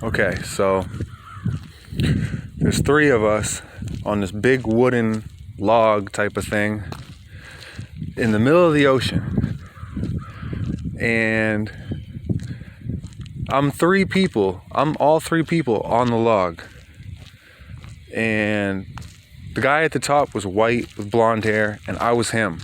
Okay, so there's three of us on this big wooden log type of thing in the middle of the ocean. And I'm all three people on the log. And the guy at the top was white with blonde hair, and I was him.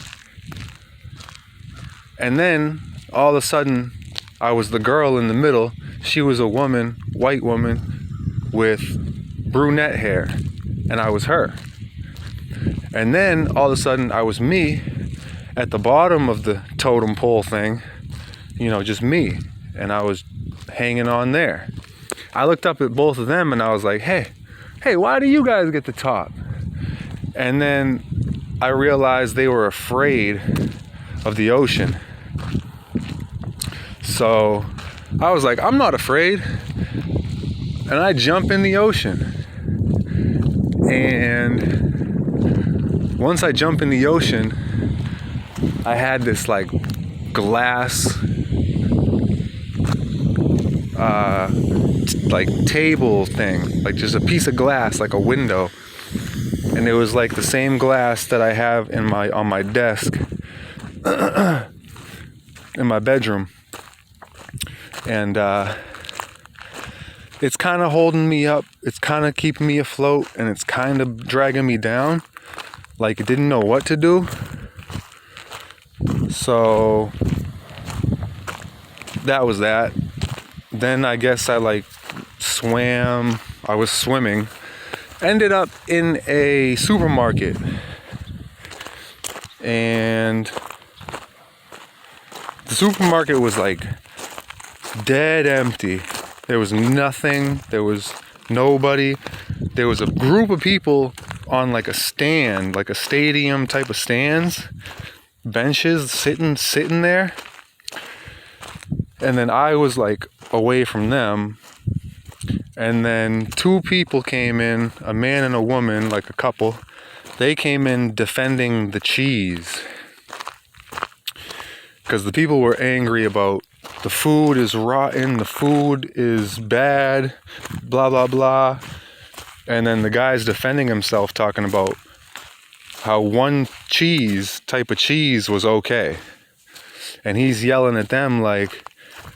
And then all of a sudden, I was the girl in the middle. She was a woman, white woman with brunette hair, and I was her. And then all of a sudden, I was me at the bottom of the totem pole thing, just me, and I was hanging on there. I looked up at both of them and I was like, hey, why do you guys get the top? And then I realized they were afraid of the ocean. So I was like, I'm not afraid. And I jump in the ocean. And once I jump in the ocean, I had this like glass like table thing, like just a piece of glass, like a window. And it was like the same glass that I have on my desk in my bedroom. And it's kind of holding me up, it's kind of keeping me afloat, and it's kind of dragging me down, like it didn't know what to do. So that was that. Then I guess I was swimming, ended up in a supermarket, and the supermarket was like dead empty. There was nothing, there was nobody. There was a group of people on like a stand, like a stadium type of stands, benches sitting there. And then I was like away from them. And then two people came in, a man and a woman, like a couple. They came in defending the cheese. Because the people were angry about the food is rotten, the food is bad, blah, blah, blah. And then the guy's defending himself, talking about how one type of cheese was okay. And he's yelling at them like,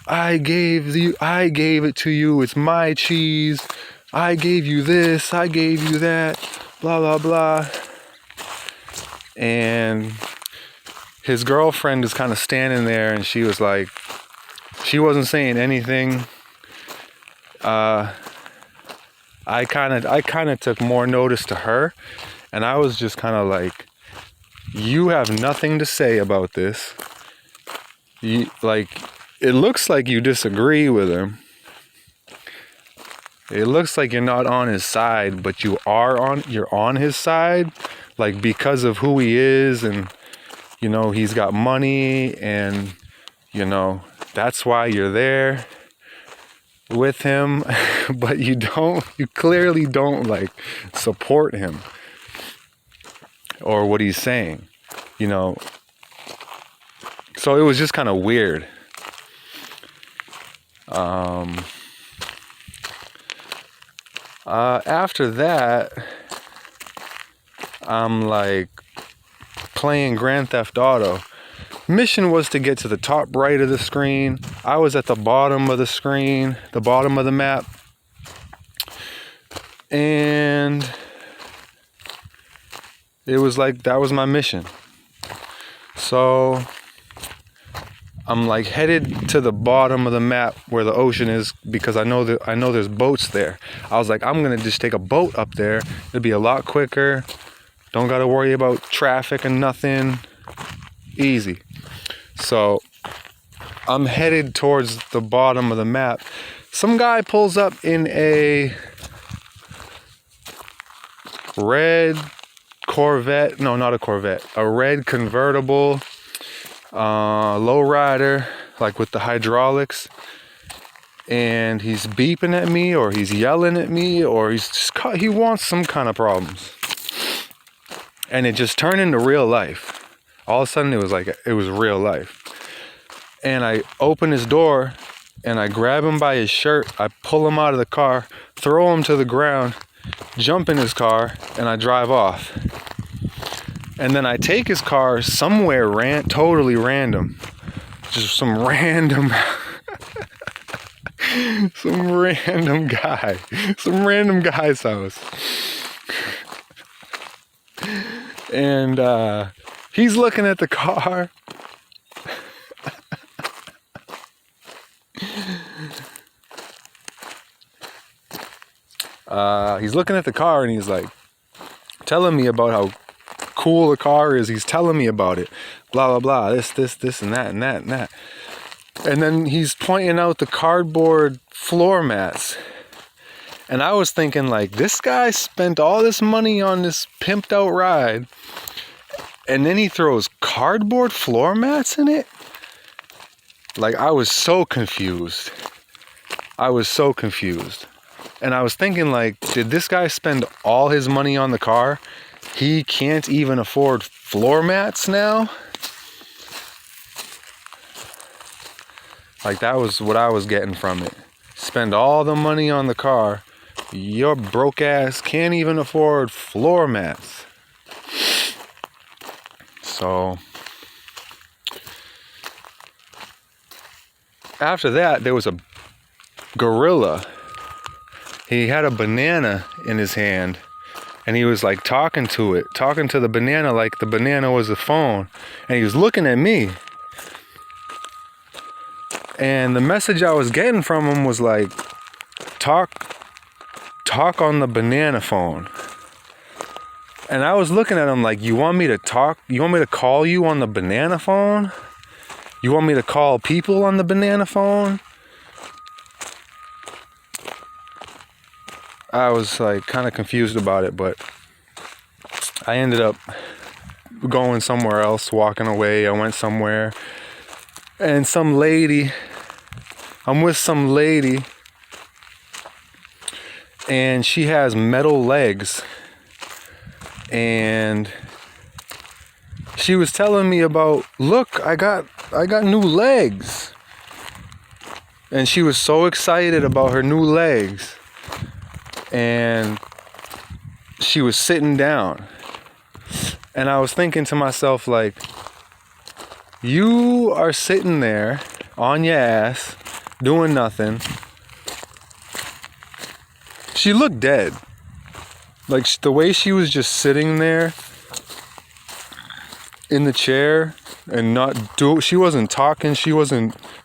I gave it to you, it's my cheese, I gave you this, I gave you that, blah, blah, blah. And his girlfriend is kind of standing there, and she was like, she wasn't saying anything. I kind of took more notice to her, and I was just kind of like, you have nothing to say about this. It looks like you disagree with him. It looks like you're not on his side, but you're on his side, like because of who he is, and he's got money, and that's why you're there with him. But you clearly don't like support him or what he's saying, so it was just kind of weird. After that, I'm like playing Grand Theft Auto. Mission was to get to the top right of the screen. I was at the bottom of the screen, the bottom of the map. And it was like, that was my mission. So I'm like headed to the bottom of the map where the ocean is, because I know there's boats there. I was like, I'm gonna just take a boat up there. It'll be a lot quicker. Don't gotta worry about traffic and nothing. Easy. So I'm headed towards the bottom of the map. Some guy pulls up in a red Corvette. No, not a Corvette. A red convertible. Lowrider, like with the hydraulics, and he's beeping at me, or he's yelling at me, or he wants some kind of problems. And it just turned into real life. All of a sudden it was real life. And I open his door, and I grab him by his shirt. I pull him out of the car, throw him to the ground, jump in his car, and I drive off. And then I take his car somewhere totally random. Just some random some random guy's house. And he's looking at the car. He's looking at the car and he's like telling me about how cool the car is. He's telling me about it. Blah, blah, blah. This, and that, and that, and that. And then he's pointing out the cardboard floor mats. And I was thinking, like, this guy spent all this money on this pimped out ride, and then he throws cardboard floor mats in it? Like, I was so confused. And I was thinking, like, did this guy spend all his money on the car? He can't even afford floor mats now? Like, that was what I was getting from it. Spend all the money on the car. Your broke ass can't even afford floor mats. So, after that, there was a gorilla. He had a banana in his hand, and he was like talking to the banana like the banana was a phone, and he was looking at me. And the message I was getting from him was like, talk on the banana phone. And I was looking at him like, you want me to talk? You want me to call you on the banana phone? You want me to call people on the banana phone? I was like kind of confused about it, but I ended up going somewhere else, walking away. I went somewhere, and I'm with some lady, and she has metal legs, and she was telling me about, look, I got new legs. And she was so excited about her new legs. And she was sitting down. And I was thinking to myself, like, you are sitting there on your ass, doing nothing. She looked dead. Like, the way she was just sitting there in the chair and she wasn't talking,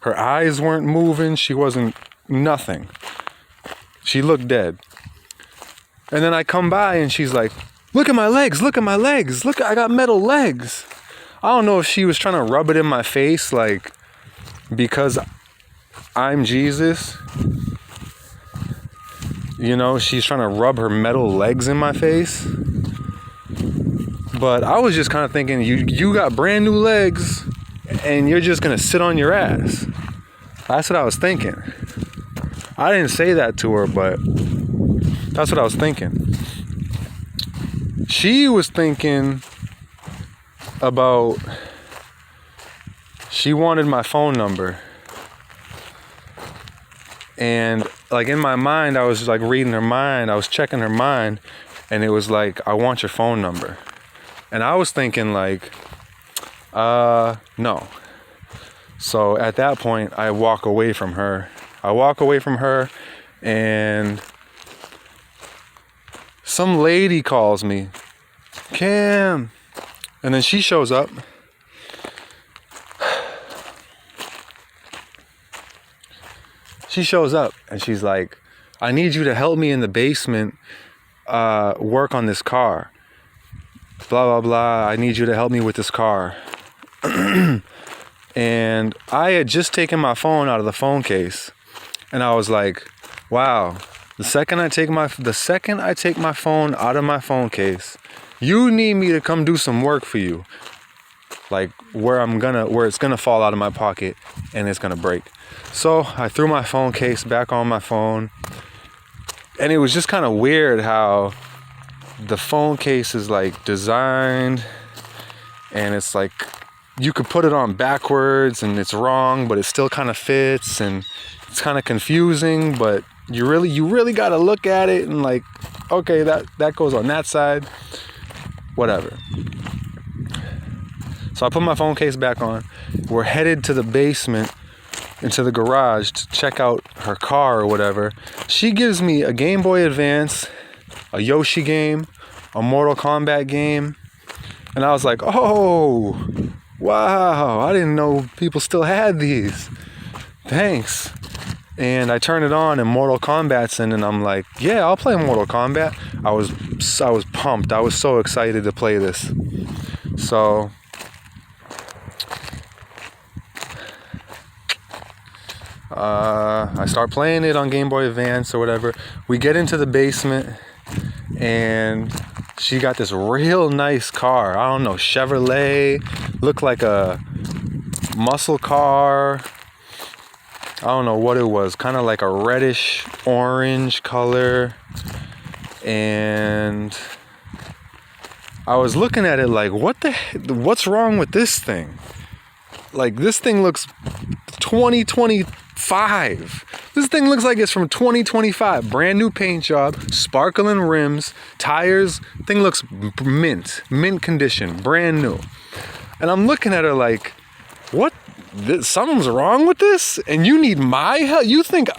her eyes weren't moving, she wasn't nothing. She looked dead. And then I come by and she's like, look at my legs, look, I got metal legs. I don't know if she was trying to rub it in my face, like, because I'm Jesus. You know, she's trying to rub her metal legs in my face. But I was just kind of thinking, you got brand new legs and you're just gonna sit on your ass. That's what I was thinking. I didn't say that to her, but that's what I was thinking. She was thinking about, she wanted my phone number. And like in my mind, I was like reading her mind, I was checking her mind, and it was like, I want your phone number. And I was thinking like, no. So at that point, I walk away from her. And some lady calls me, Cam. And then she shows up. And she's like, I need you to help me in the basement work on this car. Blah, blah, blah. I need you to help me with this car. And I had just taken my phone out of the phone case. And I was like, wow, the second I take my phone out of my phone case, you need me to come do some work for you. Like where it's gonna fall out of my pocket and it's gonna break. So I threw my phone case back on my phone. And it was just kind of weird how the phone case is like designed, and it's like you could put it on backwards and it's wrong, but it still kind of fits, and It's kind of confusing, but you really got to look at it and like, okay, that goes on that side, whatever. So I put my phone case back on. We're headed to the basement, into the garage to check out her car or whatever. She gives me a Game Boy Advance, a Yoshi game, a Mortal Kombat game. And I was like, oh, wow, I didn't know people still had these. Thanks. And I turn it on and Mortal Kombat's in, and I'm like, yeah, I'll play Mortal Kombat. I was pumped. I was so excited to play this. So I start playing it on Game Boy Advance or whatever. We get into the basement, and she got this real nice car. I don't know, Chevrolet. Looked like a muscle car. I don't know what it was. Kind of like a reddish orange color. And I was looking at it like, what's wrong with this thing? Like, this thing looks 2025. This thing looks like it's from 2025. Brand new paint job, sparkling rims, tires. Thing looks mint condition, brand new. And I'm looking at her like, what? Something's wrong with this? And you need my help? You think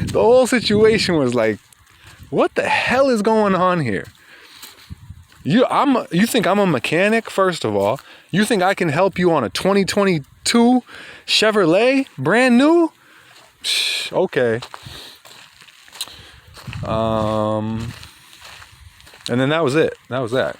the whole situation was like, what the hell is going on here? You think I'm a mechanic, first of all? You think I can help you on a 2022 Chevrolet, brand new? Okay. And then that was it. That was that.